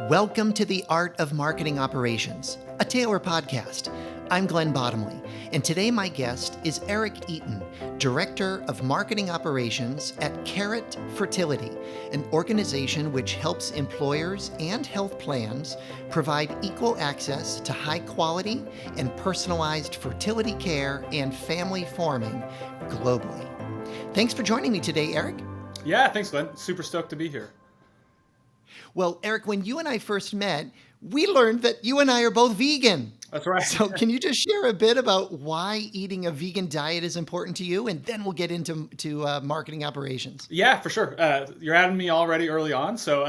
Welcome to the Art of Marketing Operations, a Tailor podcast. I'm Glenn Bottomley, and today my guest is Erik Eaton, Director of Marketing Operations at Carrot Fertility, an organization which helps employers and health plans provide equal access to high quality and personalized fertility care and family farming globally. Thanks for joining me today, Erik. Yeah, thanks, Glenn. Super stoked to be here. Well, Erik, when you and I first met, we learned that you and I are both vegan. That's right. So can you just share a bit about why eating a vegan diet is important to you? And then we'll get into marketing operations. Yeah, for sure. You're adding me already early on. So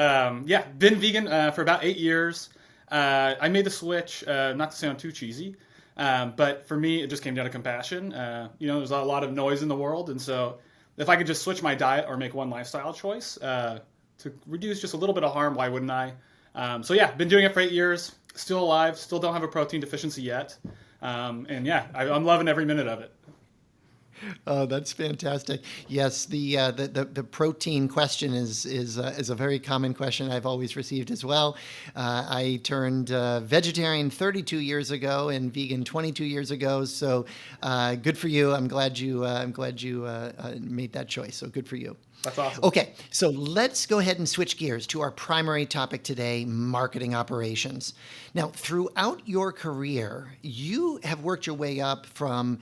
been vegan for about 8 years. I made the switch, not to sound too cheesy, but for me, it just came down to compassion. There's a lot of noise in the world. And so if I could just switch my diet or make one lifestyle choice, to reduce just a little bit of harm, why wouldn't I? Been doing it for 8 years, still alive, still don't have a protein deficiency yet. I'm loving every minute of it. Oh, that's fantastic. Yes, the protein question is a very common question I've always received as well. I turned vegetarian 32 years ago and vegan 22 years ago. So good for you. I'm glad you made that choice. So good for you. That's awesome. Okay, so let's go ahead and switch gears to our primary topic today, marketing operations. Now, throughout your career, you have worked your way up from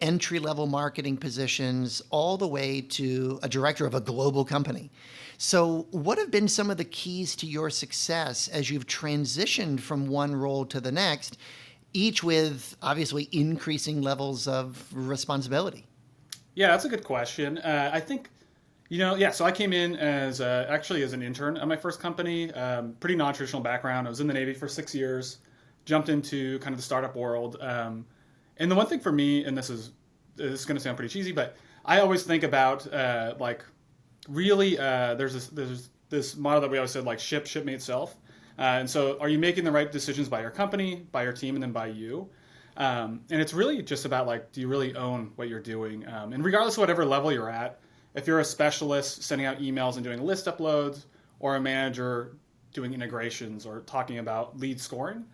entry-level marketing positions all the way to a director of a global company. So what have been some of the keys to your success as you've transitioned from one role to the next, each with obviously increasing levels of responsibility? Yeah, that's a good question. I think, so I came in as an intern at my first company, pretty non-traditional background. I was in the Navy for 6 years, jumped into kind of the startup world. And the one thing for me, and this is going to sound pretty cheesy, but I always think about there's this motto that we always said, like ship made self. And so are you making the right decisions by your company, by your team, and then by you? And it's really just about do you really own what you're doing? And regardless of whatever level you're at, if you're a specialist sending out emails and doing list uploads, or a manager doing integrations or talking about lead scoring,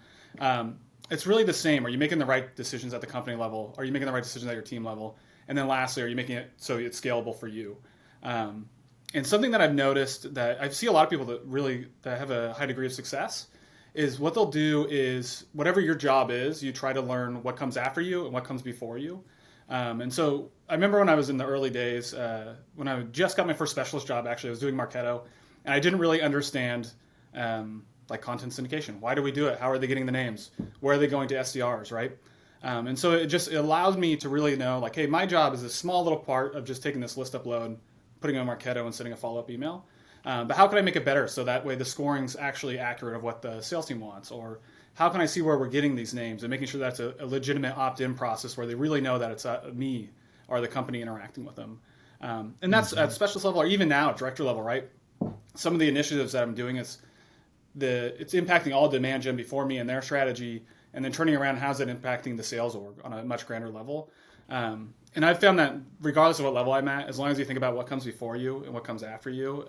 it's really the same. Are you making the right decisions at the company level? Are you making the right decisions at your team level? And then lastly, are you making it so it's scalable for you? And something that I've noticed that I see a lot of people that have a high degree of success is what they'll do is whatever your job is, you try to learn what comes after you and what comes before you. And so I remember when I was in the early days, when I just got my first specialist job, actually, I was doing Marketo, and I didn't really understand content syndication. Why do we do it? How are they getting the names? Where are they going to SDRs, right? And so it allows me to really know, hey, my job is a small little part of just taking this list upload, putting it on Marketo and sending a follow-up email. But how can I make it better so that way the scoring's actually accurate of what the sales team wants? Or how can I see where we're getting these names and making sure that's a legitimate opt-in process where they really know that it's me or the company interacting with them? And that's at specialist level or even now at director level, right? Some of the initiatives that I'm doing it's impacting all demand gen before me and their strategy, and then turning around how's it impacting the sales org on a much grander level. And I've found that regardless of what level I'm at, as long as you think about what comes before you and what comes after you,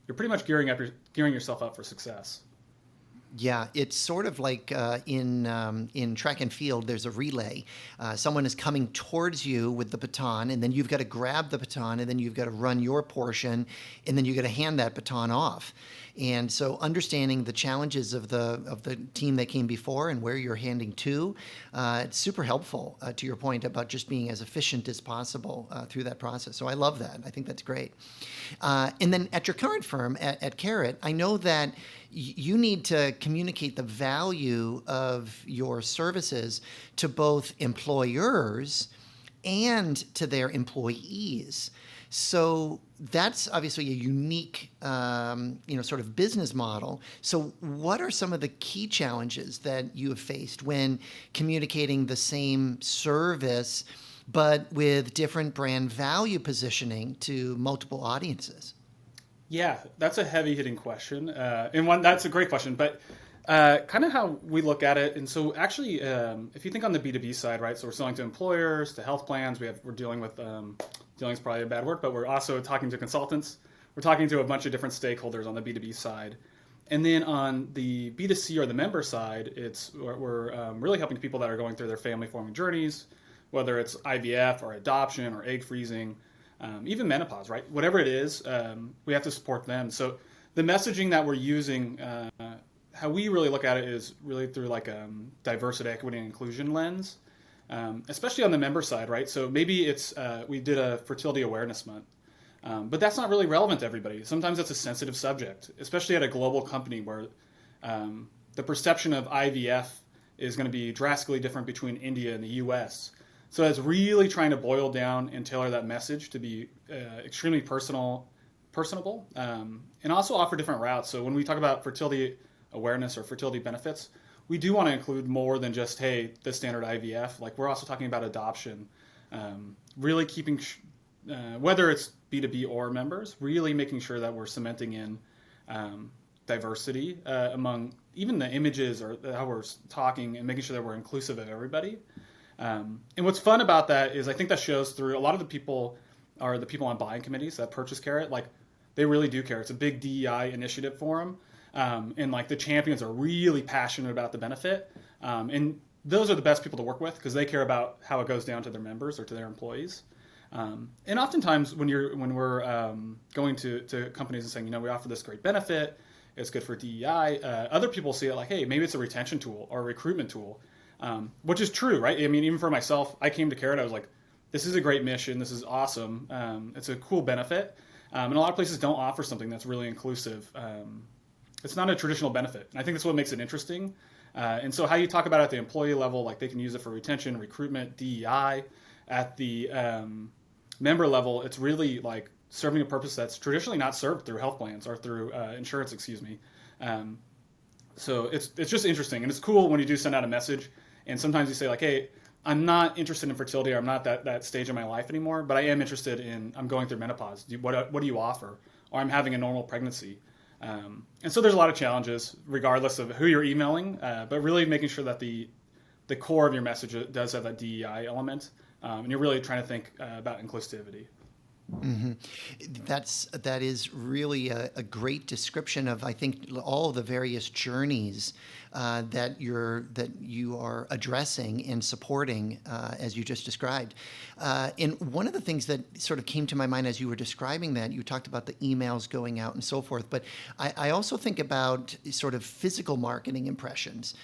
you're pretty much gearing yourself up for success. Yeah, it's sort of like in track and field, there's a relay. Someone is coming towards you with the baton, and then you've got to grab the baton, and then you've got to run your portion, and then you've got to hand that baton off. And so understanding the challenges of the team that came before and where you're handing to, it's super helpful to your point about just being as efficient as possible through that process. So I love that. I think that's great. And then at your current firm, at Carrot, I know that you need to communicate the value of your services to both employers and to their employees. So that's obviously a unique, sort of business model. So what are some of the key challenges that you have faced when communicating the same service, but with different brand value positioning to multiple audiences? Yeah, that's a heavy-hitting question, and that's a great question. But kind of how we look at it, and so actually, if you think on the B2B side, right? So we're selling to employers, to health plans. We're dealing with dealing is probably a bad word, but we're also talking to consultants. We're talking to a bunch of different stakeholders on the B2B side, And then on the B2C or the member side, we're really helping people that are going through their family forming journeys, whether it's IVF or adoption or egg freezing, even menopause, right? Whatever it is, we have to support them. So the messaging that we're using, how we really look at it is really through like a diversity, equity, and inclusion lens, especially on the member side, right? So maybe we did a fertility awareness month. But that's not really relevant to everybody. Sometimes it's a sensitive subject, especially at a global company where the perception of IVF is going to be drastically different between India and the US. So it's really trying to boil down and tailor that message to be extremely personable, and also offer different routes. So when we talk about fertility awareness or fertility benefits, we do want to include more than just, hey, the standard IVF. Like we're also talking about adoption, really keeping whether it's B2B or members, really making sure that we're cementing in diversity among even the images or how we're talking, and making sure that we're inclusive of everybody. And what's fun about that is I think that shows through a lot of the people are the people on buying committees that purchase Carrot. Like they really do care. It's a big DEI initiative for them. And like the champions are really passionate about the benefit. And those are the best people to work with because they care about how it goes down to their members or to their employees. And oftentimes when we're going to companies and saying, we offer this great benefit, it's good for DEI, other people see it like, hey, maybe it's a retention tool or a recruitment tool, which is true, right? I mean, even for myself, I came to Carrot, I was like, this is a great mission, this is awesome, it's a cool benefit, and a lot of places don't offer something that's really inclusive. It's not a traditional benefit, and I think that's what makes it interesting. And so how you talk about it at the employee level, like they can use it for retention, recruitment, DEI. At the member level, it's really like serving a purpose that's traditionally not served through health plans or through insurance, excuse me. So it's just interesting, and it's cool when you do send out a message, and sometimes you say like, hey, I'm not interested in fertility, or I'm not that stage of my life anymore, but I am interested I'm going through menopause. What do you offer? Or I'm having a normal pregnancy. And so there's a lot of challenges regardless of who you're emailing, but really making sure that the core of your message does have that DEI element, and you're really trying to think about inclusivity. Mm-hmm. That is really a great description of, I think, all of the various journeys that you are addressing and supporting, as you just described. And one of the things that sort of came to my mind as you were describing that, you talked about the emails going out and so forth, but I also think about sort of physical marketing impressions.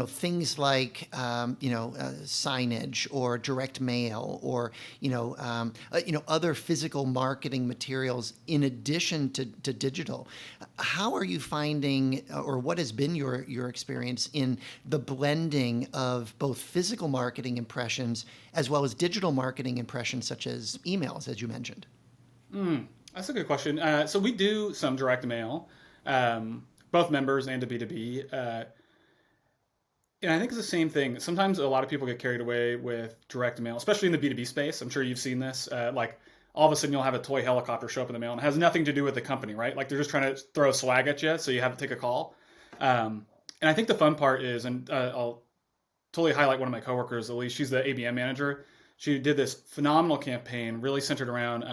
Things like signage or direct mail or other physical marketing materials in addition to digital. How are you finding, or what has been your experience in the blending of both physical marketing impressions as well as digital marketing impressions, such as emails, as you mentioned? That's a good question. So we do some direct mail, both members and to B2B. And I think it's the same thing. Sometimes a lot of people get carried away with direct mail, especially in the B2B space. I'm sure you've seen this. Like all of a sudden you'll have a toy helicopter show up in the mail, and it has nothing to do with the company, right? Like they're just trying to throw swag at you, so you have to take a call. And I think the fun part is, and I'll totally highlight one of my coworkers, Elise. She's the ABM manager. She did this phenomenal campaign, really centered around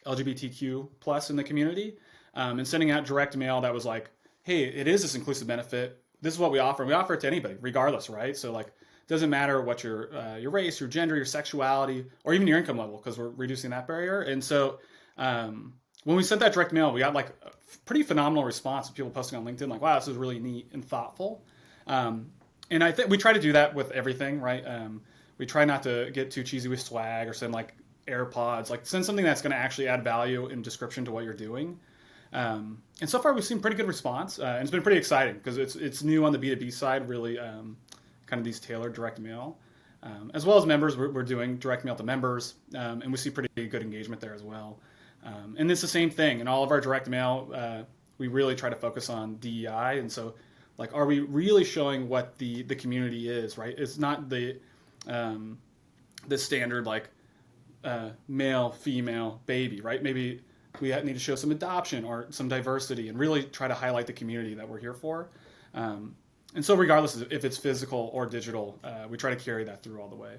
LGBTQ plus in the community, and sending out direct mail that was like, hey, it is this inclusive benefit. This is what we offer. And we offer it to anybody, regardless, right? So like, it doesn't matter what your race, your gender, your sexuality, or even your income level, because we're reducing that barrier. And so when we sent that direct mail, we got like a pretty phenomenal response of people posting on LinkedIn, like, wow, this is really neat and thoughtful. And I think we try to do that with everything, right? We try not to get too cheesy with swag or send like AirPods, like send something that's going to actually add value in description to what you're doing. And so far we've seen pretty good response, and it's been pretty exciting because it's new on the B2B side, really kind of these tailored direct mail. As well as members, we're doing direct mail to members, and we see pretty good engagement there as well. And it's the same thing. In all of our direct mail, we really try to focus on DEI, and so like, are we really showing what the community is, right? It's not the standard like male, female, baby, right? Maybe we need to show some adoption or some diversity and really try to highlight the community that we're here for. And so regardless if it's physical or digital, we try to carry that through all the way.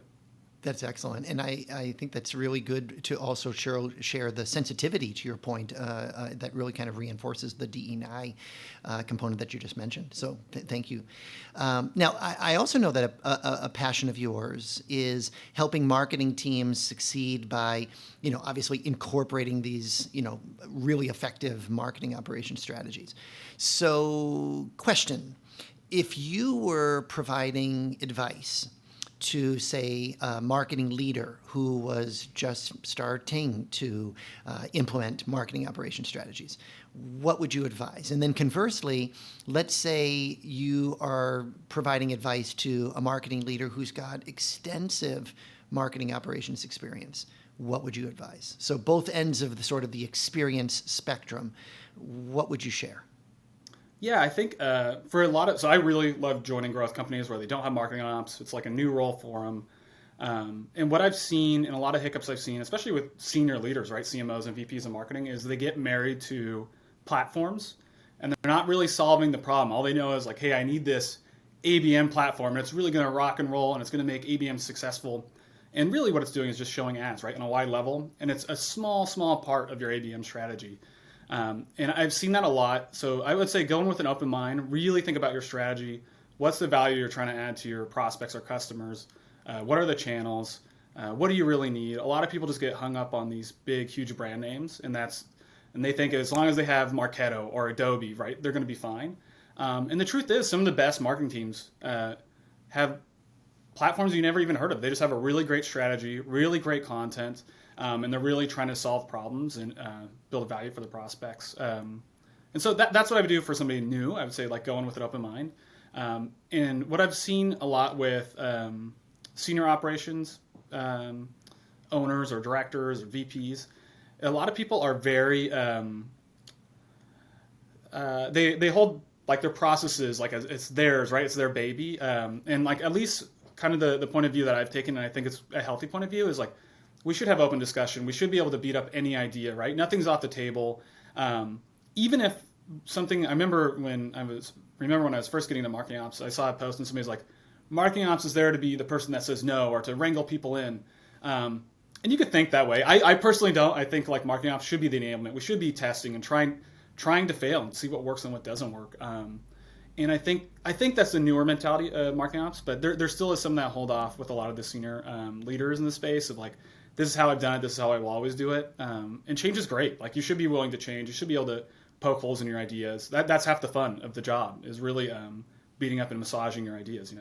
That's excellent. And I think that's really good to also share the sensitivity to your point that really kind of reinforces the DE&I component that you just mentioned. So thank you. Now, I also know that a passion of yours is helping marketing teams succeed by, obviously incorporating these, really effective marketing operation strategies. So question, if you were providing advice to, say, a marketing leader who was just starting to implement marketing operation strategies, what would you advise? And then conversely, let's say you are providing advice to a marketing leader who's got extensive marketing operations experience. What would you advise? So both ends of the sort of the experience spectrum, what would you share? Yeah, I think for a lot of, so I really love joining growth companies where they don't have marketing ops. It's like a new role for them. And what I've seen, and a lot of hiccups I've seen, especially with senior leaders, right, CMOs and VPs of marketing, is they get married to platforms and they're not really solving the problem. All they know is like, hey, I need this ABM platform and it's really going to rock and roll and it's going to make ABM successful. And really what it's doing is just showing ads, right, on a wide level. And it's a small, small part of your ABM strategy. And I've seen that a lot. So I would say go in with an open mind, really think about your strategy. What's the value you're trying to add to your prospects or customers? What are the channels? What do you really need? A lot of people just get hung up on these big, huge brand names, and they think as long as they have Marketo or Adobe, right, they're going to be fine. And the truth is, some of the best marketing teams have platforms you never even heard of. They just have a really great strategy, really great content, and they're really trying to solve problems and build value for the prospects. And so that's what I would do for somebody new. I would say like go in with an open mind. And what I've seen a lot with senior operations owners or directors or VPs, a lot of people are very they hold like their processes like it's theirs, right? It's their baby. And like at least kind of the point of view that I've taken, and I think it's a healthy point of view, is like we should have open discussion. We should be able to beat up any idea, right? Nothing's off the table. Even if something, I remember when I was first getting into marketing ops, I saw a post and somebody's like, marketing ops is there to be the person that says no or to wrangle people in. And you could think that way. I personally don't. I think like marketing ops should be the enablement. We should be testing and trying to fail and see what works and what doesn't work. And I think that's the newer mentality of marketing ops, but there still is some that hold off with a lot of the senior leaders in the space of like, this is how I've done it, this is how I will always do it. And change is great. Like you should be willing to change. You should be able to poke holes in your ideas. That's half the fun of the job, is really beating up and massaging your ideas,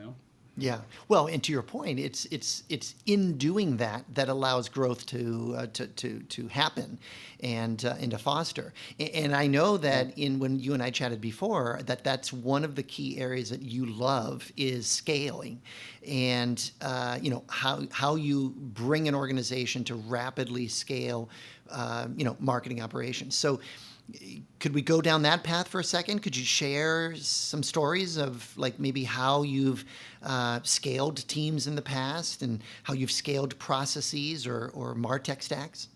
Yeah. Well, and to your point, it's in doing that allows growth to happen and to foster. And I know that when you and I chatted before, that's one of the key areas that you love is scaling, and how you bring an organization to rapidly scale, marketing operations. So, could we go down that path for a second? Could you share some stories of like maybe how you've scaled teams in the past and how you've scaled processes or martech stacks?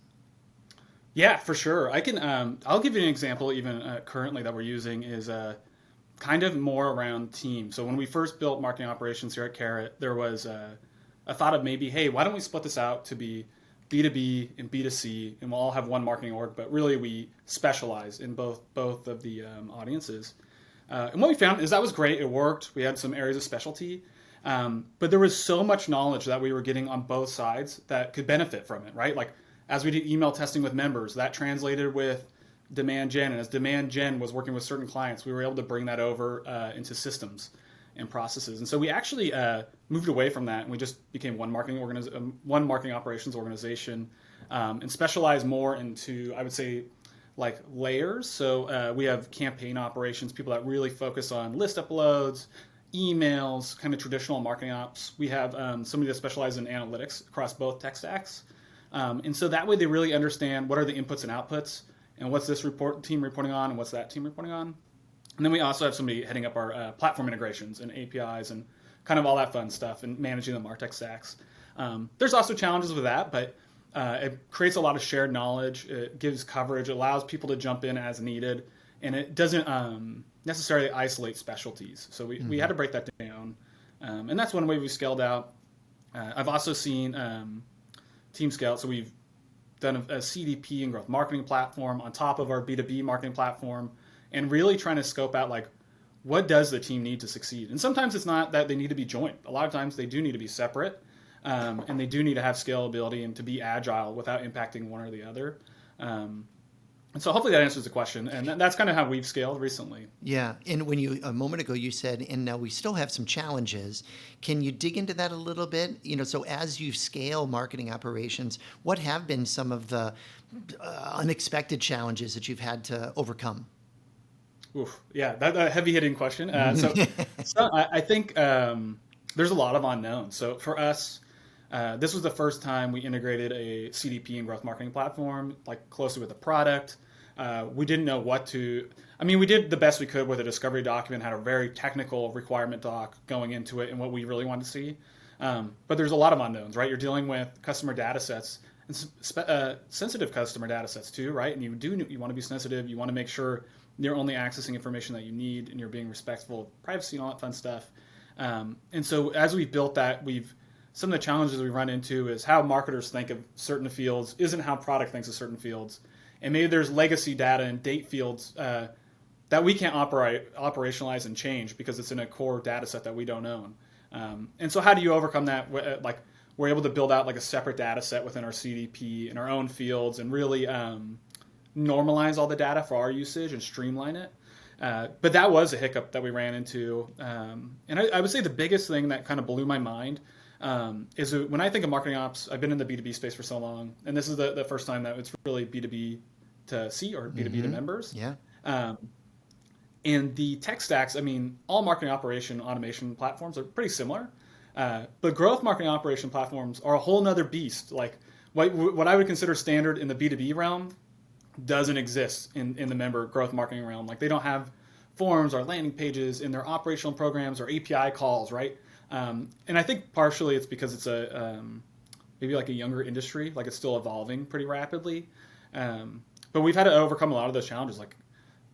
Yeah, for sure. I can. I'll give you an example. Even currently that we're using is kind of more around team. So when we first built marketing operations here at Carrot, there was a thought of maybe, hey, why don't we split this out to be B2B and B2C, and we'll all have one marketing org, but really we specialize in both of the audiences. And what we found is that was great. It worked. We had some areas of specialty, but there was so much knowledge that we were getting on both sides that could benefit from it, right? Like as we did email testing with members, that translated with demand gen, and as demand gen was working with certain clients, we were able to bring that over into systems and processes. And so we actually moved away from that, and we just became one marketing operations organization, and specialized more into, I would say, like layers. So we have campaign operations, people that really focus on list uploads, emails, kind of traditional marketing ops. We have somebody that specializes in analytics across both tech stacks. And so that way they really understand what are the inputs and outputs, and what's this team reporting on, and what's that team reporting on. And then we also have somebody heading up our platform integrations and APIs and kind of all that fun stuff and managing the martech stacks. There's also challenges with that, but it creates a lot of shared knowledge. It gives coverage, allows people to jump in as needed, and it doesn't necessarily isolate specialties. So we had to break that down. And that's one way we scaled out. I've also seen team scale. So we've done a CDP and growth marketing platform on top of our B2B marketing platform, and really trying to scope out like, what does the team need to succeed? And sometimes it's not that they need to be joint. A lot of times they do need to be separate, and they do need to have scalability and to be agile without impacting one or the other. And so hopefully that answers the question. And that's kind of how we've scaled recently. Yeah, and when you a moment ago you said, and now we still have some challenges. Can you dig into that a little bit? So as you scale marketing operations, what have been some of the unexpected challenges that you've had to overcome? Oof, yeah, that a heavy hitting question. So I think there's a lot of unknowns. So for us, this was the first time we integrated a CDP and growth marketing platform like closely with the product. We didn't know what to. I mean, we did the best we could with a discovery document, had a very technical requirement doc going into it, and what we really wanted to see. But there's a lot of unknowns, right? You're dealing with customer data sets and sensitive customer data sets too, right? And you want to be sensitive. You want to make sure you're only accessing information that you need, and you're being respectful of privacy and all that fun stuff. And so as we built that, some of the challenges we run into is how marketers think of certain fields isn't how product thinks of certain fields. And maybe there's legacy data and date fields that we can't operationalize and change because it's in a core data set that we don't own. And so how do you overcome that? Like, we're able to build out like a separate data set within our CDP in our own fields and really normalize all the data for our usage and streamline it. But that was a hiccup that we ran into. And I would say the biggest thing that kind of blew my mind is when I think of marketing ops. I've been in the B2B space for so long, and this is the first time that it's really B2B to C or B2B to members. Yeah. And the tech stacks, I mean, all marketing operation automation platforms are pretty similar, but growth marketing operation platforms are a whole nother beast. Like what I would consider standard in the B2B realm doesn't exist in the member growth marketing realm. Like they don't have forms or landing pages in their operational programs or API calls, right? And I think partially it's because it's maybe like a younger industry, like it's still evolving pretty rapidly. But we've had to overcome a lot of those challenges, like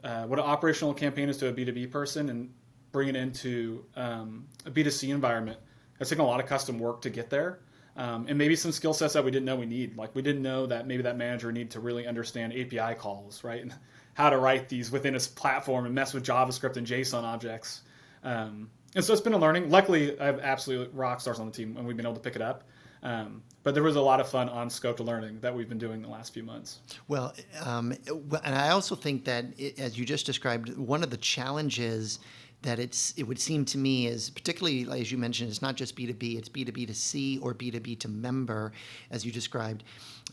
what an operational campaign is to a B2B person and bring it into a B2C environment. It's taken a lot of custom work to get there. And maybe some skill sets that we didn't know we need. Like we didn't know that maybe that manager needed to really understand API calls, right? And how to write these within a platform and mess with JavaScript and JSON objects. And so it's been a learning. Luckily, I have absolute rock stars on the team, and we've been able to pick it up. But there was a lot of fun on scoped learning that we've been doing the last few months. Well, and I also think that, as you just described, one of the challenges that it would seem to me is, particularly as you mentioned, it's not just B2B, it's B2B to C or B2B to member, as you described.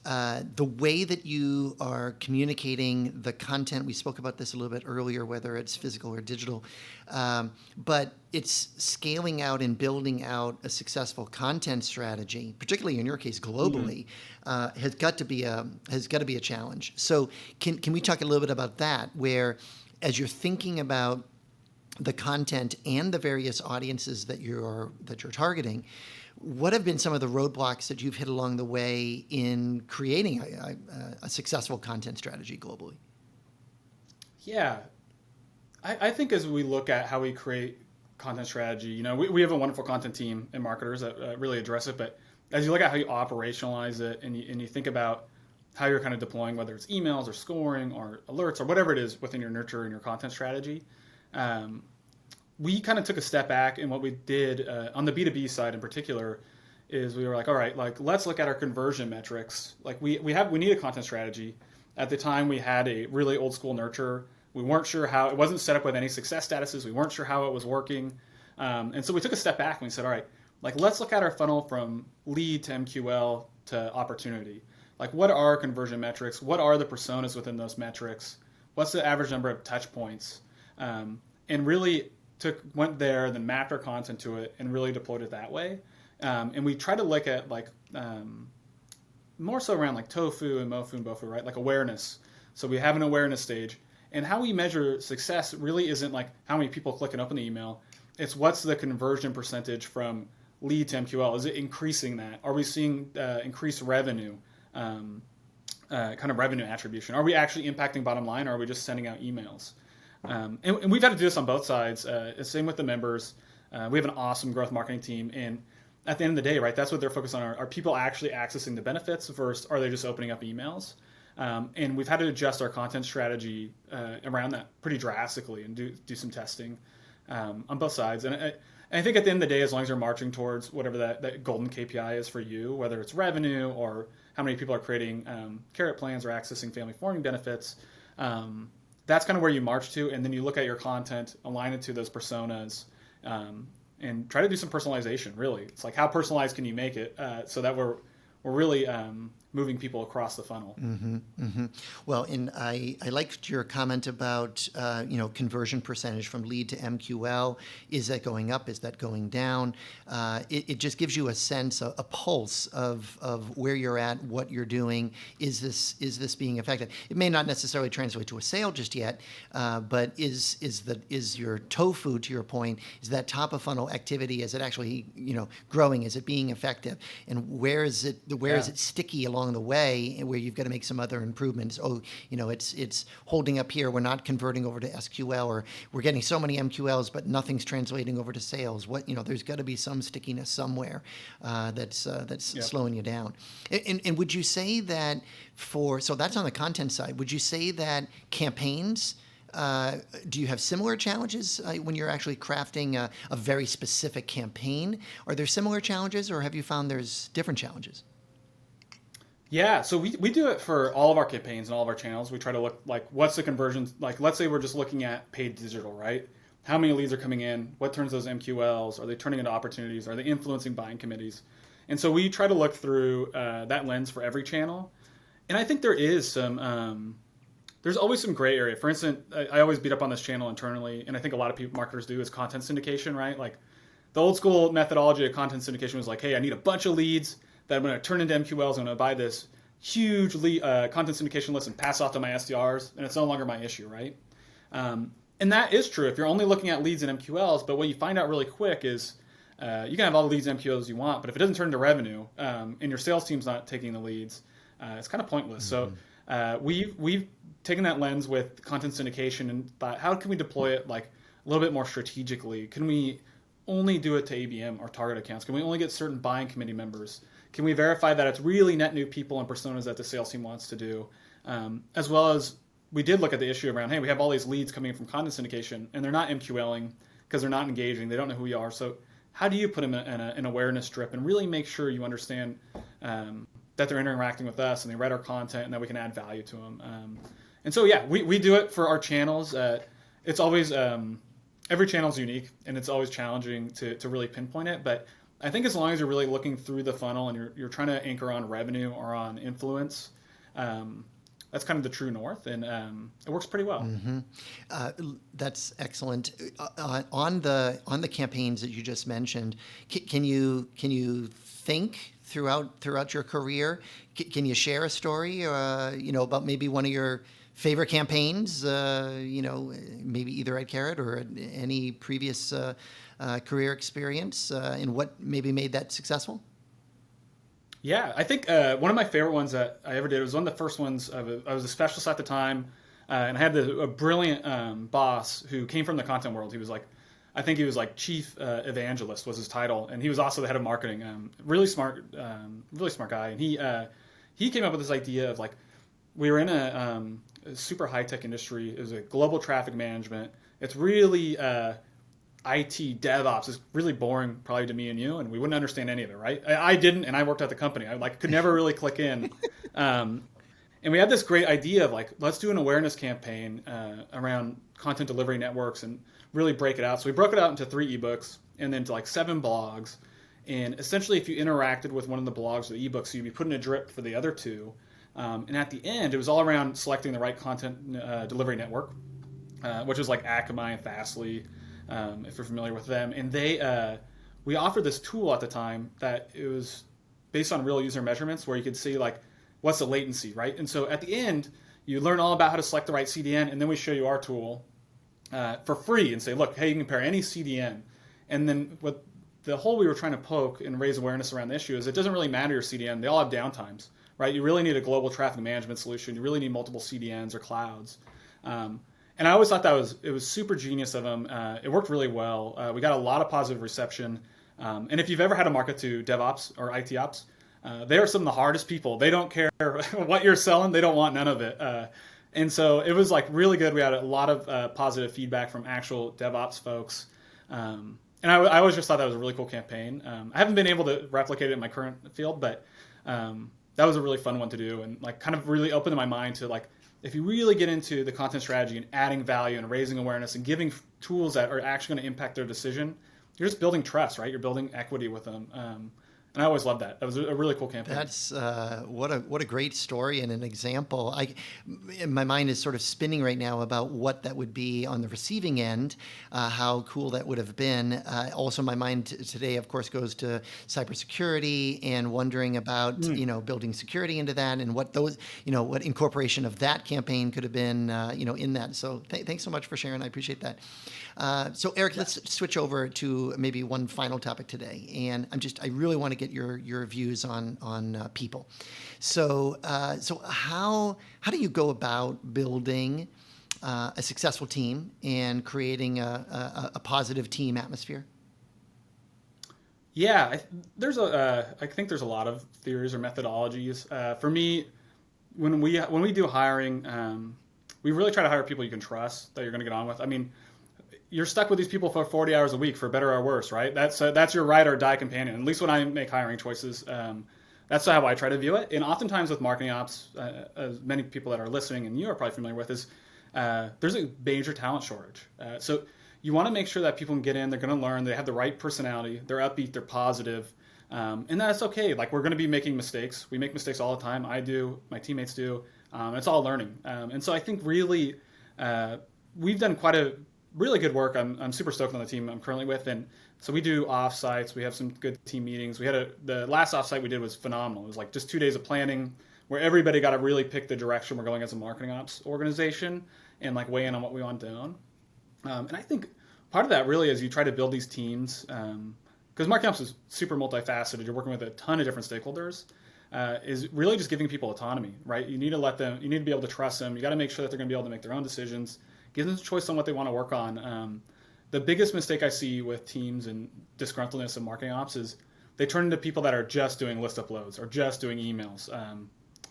The way that you are communicating the content, we spoke about this a little bit earlier, whether it's physical or digital, but it's scaling out and building out a successful content strategy, particularly in your case globally, has got to be a challenge. So can we talk a little bit about that, where as you're thinking about the content and the various audiences that you're targeting, what have been some of the roadblocks that you've hit along the way in creating a successful content strategy globally? Yeah, I think as we look at how we create content strategy, we have a wonderful content team and marketers that really address it. But as you look at how you operationalize it and you think about how you're kind of deploying, whether it's emails or scoring or alerts or whatever it is within your nurture and your content strategy, we kind of took a step back, and what we did on the B2B side in particular is we were like, all right, like let's look at our conversion metrics. Like we need a content strategy. At the time, we had a really old school nurture. We weren't sure how it wasn't set up with any success statuses. We weren't sure how it was working, and so we took a step back and we said, all right, like let's look at our funnel from lead to MQL to opportunity. Like what are our conversion metrics? What are the personas within those metrics? What's the average number of touch points? And really went there, then mapped our content to it, and really deployed it that way. And we try to look at like more so around like tofu and mofu and bofu, right? Like awareness. So we have an awareness stage, and how we measure success really isn't like how many people click and open the email. It's what's the conversion percentage from lead to MQL? Is it increasing that? Are we seeing increased revenue? Kind of revenue attribution. Are we actually impacting bottom line, or are we just sending out emails? And we've had to do this on both sides. Same with the members. We have an awesome growth marketing team, and at the end of the day, right, that's what they're focused on. Are people actually accessing the benefits versus are they just opening up emails? And we've had to adjust our content strategy around that pretty drastically and do some testing on both sides. And I think at the end of the day, as long as you're marching towards whatever that golden KPI is for you, whether it's revenue or how many people are creating Carrot plans or accessing family farming benefits, that's kind of where you march to. And then you look at your content, align it to those personas, and try to do some personalization. Really, it's like how personalized can you make it so that we're really moving people across the funnel. Well, and I liked your comment about conversion percentage from lead to MQL. Is that going up? Is that going down? It just gives you a sense, a pulse of where you're at, what you're doing. Is this being effective? It may not necessarily translate to a sale just yet, but is your tofu, to your point, is that top of funnel activity? Is it actually growing? Is it being effective? And where is it sticky along the way where you've got to make some other improvements? It's holding up here. We're not converting over to SQL, or we're getting so many MQLs, but nothing's translating over to sales. There's got to be some stickiness somewhere that's slowing you down. And would you say that so that's on the content side. Would you say that campaigns, do you have similar challenges when you're actually crafting a very specific campaign? Are there similar challenges, or have you found there's different challenges? Yeah, so we do it for all of our campaigns and all of our channels. We try to look like what's the conversion, like let's say we're just looking at paid digital, right? How many leads are coming in? What turns those MQLs? Are they turning into opportunities? Are they influencing buying committees? And so we try to look through that lens for every channel. And I think there is there's always some gray area. For instance, I always beat up on this channel internally, and I think a lot of people, marketers do, is content syndication, right? Like the old school methodology of content syndication was like, hey, I need a bunch of leads that I'm going to turn into MQLs. I'm going to buy this huge content syndication list and pass off to my SDRs, and it's no longer my issue, right? And that is true if you're only looking at leads and MQLs, but what you find out really quick is you can have all the leads and MQLs you want, but if it doesn't turn into revenue and your sales team's not taking the leads, it's kind of pointless. Mm-hmm. So we've taken that lens with content syndication and thought, how can we deploy it like a little bit more strategically? Can we only do it to ABM or target accounts? Can we only get certain buying committee members? Can we verify that it's really net new people and personas that the sales team wants to do? As well as we did look at the issue around, hey, we have all these leads coming in from content syndication and they're not MQLing because they're not engaging. They don't know who we are. So how do you put them in an awareness strip and really make sure you understand that they're interacting with us and they read our content and that we can add value to them? And so, yeah, we do it for our channels. It's always, every channel is unique and it's always challenging to really pinpoint it. But I think as long as you're really looking through the funnel and you're trying to anchor on revenue or on influence, that's kind of the true north, and it works pretty well. Mm-hmm. That's excellent. On the campaigns that you just mentioned, can you think throughout your career? Can you share a story, about maybe one of your favorite campaigns? Maybe either at Carrot or any previous career experience, and what maybe made that successful? Yeah, I think one of my favorite ones that I ever did was one of the first ones. I was a specialist at the time, and I had a brilliant boss who came from the content world. He was I think he was chief evangelist was his title, and he was also the head of marketing. Really smart guy. And he came up with this idea of we were in a super high tech industry. It was a global traffic management. It's really IT DevOps is really boring probably to me and you, and we wouldn't understand any of it, right? I didn't, and I worked at the company. I could never really click in. And we had this great idea of let's do an awareness campaign around content delivery networks and really break it out. So we broke it out into 3 ebooks and then to 7 blogs. And essentially, if you interacted with one of the blogs or the ebooks, you'd be put in a drip for the other 2. And at the end, it was all around selecting the right content delivery network, which was Akamai and Fastly. If you're familiar with them, and we offered this tool at the time that it was based on real user measurements where you could see what's the latency, right? And so at the end, you learn all about how to select the right CDN, and then we show you our tool for free and say, look, hey, you can compare any CDN. And then what the hole we were trying to poke and raise awareness around the issue is it doesn't really matter your CDN. They all have downtimes, right? You really need a global traffic management solution. You really need multiple CDNs or clouds. And I always thought it was super genius of them. It worked really well. We got a lot of positive reception. And if you've ever had to market to DevOps or IT ops, they are some of the hardest people. They don't care what you're selling. They don't want none of it. And so it was like really good. We had a lot of positive feedback from actual DevOps folks. And I always just thought that was a really cool campaign. I haven't been able to replicate it in my current field, but that was a really fun one to do, and like kind of really opened my mind to like, if you really get into the content strategy and adding value and raising awareness and giving tools that are actually going to impact their decision, you're just building trust, right? You're building equity with them. And I always loved that. That was a really cool campaign. That's what a great story and an example. My mind is sort of spinning right now about what that would be on the receiving end, how cool that would have been. Also, my mind today, of course, goes to cybersecurity and wondering about building security into that and what those what incorporation of that campaign could have been in that. So thanks so much for sharing. I appreciate that. So Erik, let's switch over to maybe one final topic today, and I really want to get your views on people. So how do you go about building a successful team and creating a positive team atmosphere? Yeah, I think there's a lot of theories or methodologies. For me, when we do hiring, we really try to hire people you can trust, that you're going to get on with. I mean, you're stuck with these people for 40 hours a week, for better or worse, right? That's your ride or die companion. At least when I make hiring choices, that's how I try to view it. And oftentimes with marketing ops, as many people that are listening and you are probably familiar with, is there's a major talent shortage. So you want to make sure that people can get in, they're going to learn, they have the right personality, they're upbeat, they're positive, and that's okay. Like, we're going to be making mistakes. We make mistakes all the time. I do, my teammates do. It's all learning. And so I think really we've done quite a really good work. I'm super stoked on the team I'm currently with, and so we do offsites. We have some good team meetings. We had the last offsite we did was phenomenal. It was like just 2 days of planning where everybody got to really pick the direction we're going as a marketing ops organization and like weigh in on what we want down. And I think part of that really is you try to build these teams, because marketing ops is super multifaceted. You're working with a ton of different stakeholders. Is really just giving people autonomy, right? You need to be able to trust them. You got to make sure that they're going to be able to make their own decisions. Give them a choice on what they want to work on. The biggest mistake I see with teams and disgruntledness of marketing ops is they turn into people that are just doing list uploads or just doing emails.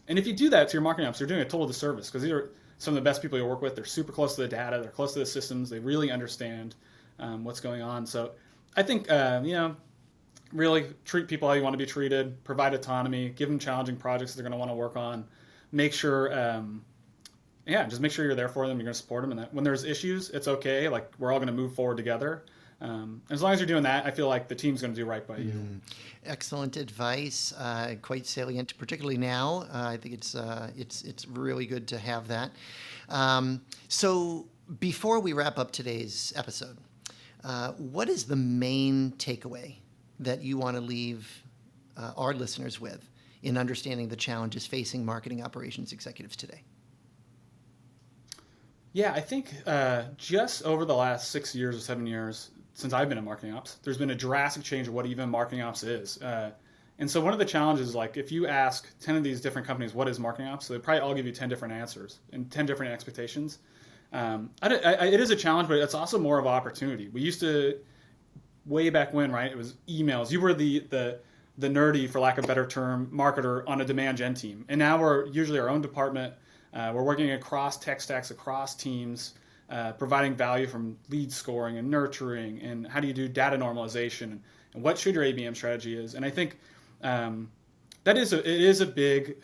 And if you do that to your marketing ops, you're doing a total disservice, because these are some of the best people you work with. They're super close to the data. They're close to the systems. They really understand what's going on. So I think, really treat people how you want to be treated, provide autonomy, give them challenging projects they're going to want to work on, make sure just make sure you're there for them. You're going to support them, and that when there's issues, it's okay. Like, we're all going to move forward together. As long as you're doing that, I feel like the team's going to do right by you. Excellent advice. Quite salient, particularly now. I think it's really good to have that. So before we wrap up today's episode, what is the main takeaway that you want to leave our listeners with in understanding the challenges facing marketing operations executives today? Yeah, I think just over the last 6 years or 7 years since I've been in marketing ops, there's been a drastic change of what even marketing ops is. And so one of the challenges, like, if you ask 10 of these different companies, what is marketing ops? So they probably all give you 10 different answers and 10 different expectations. It is a challenge, but it's also more of an opportunity. We used to, way back when, right, it was emails. You were the nerdy, for lack of a better term, marketer on a demand gen team. And now we're usually our own department. We're working across tech stacks, across teams, providing value from lead scoring and nurturing, and how do you do data normalization, and what should your ABM strategy is. And I think it is a big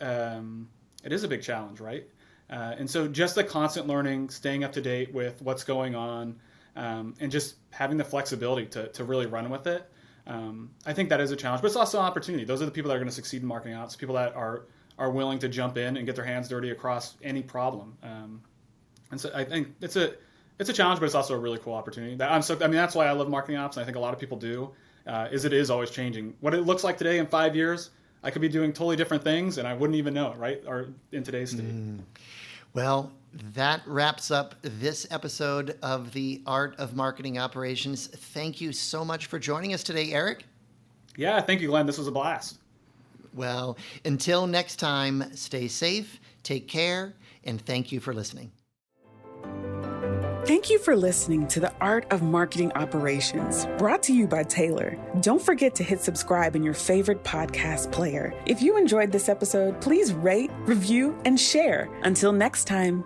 challenge, right? And so just the constant learning, staying up to date with what's going on, and just having the flexibility to really run with it. I think that is a challenge, but it's also an opportunity. Those are the people that are going to succeed in marketing ops, people that are willing to jump in and get their hands dirty across any problem. And so I think it's a challenge, but it's also a really cool opportunity. That's why I love marketing ops, and I think a lot of people do, is it is always changing. What it looks like today in 5 years, I could be doing totally different things, and I wouldn't even know it, right? Or in today's state. Well, that wraps up this episode of The Art of Marketing Operations. Thank you so much for joining us today, Erik. Yeah, thank you, Glenn. This was a blast. Well, until next time, stay safe, take care, and thank you for listening. Thank you for listening to The Art of Marketing Operations, brought to you by Tailor. Don't forget to hit subscribe in your favorite podcast player. If you enjoyed this episode, please rate, review, and share. Until next time.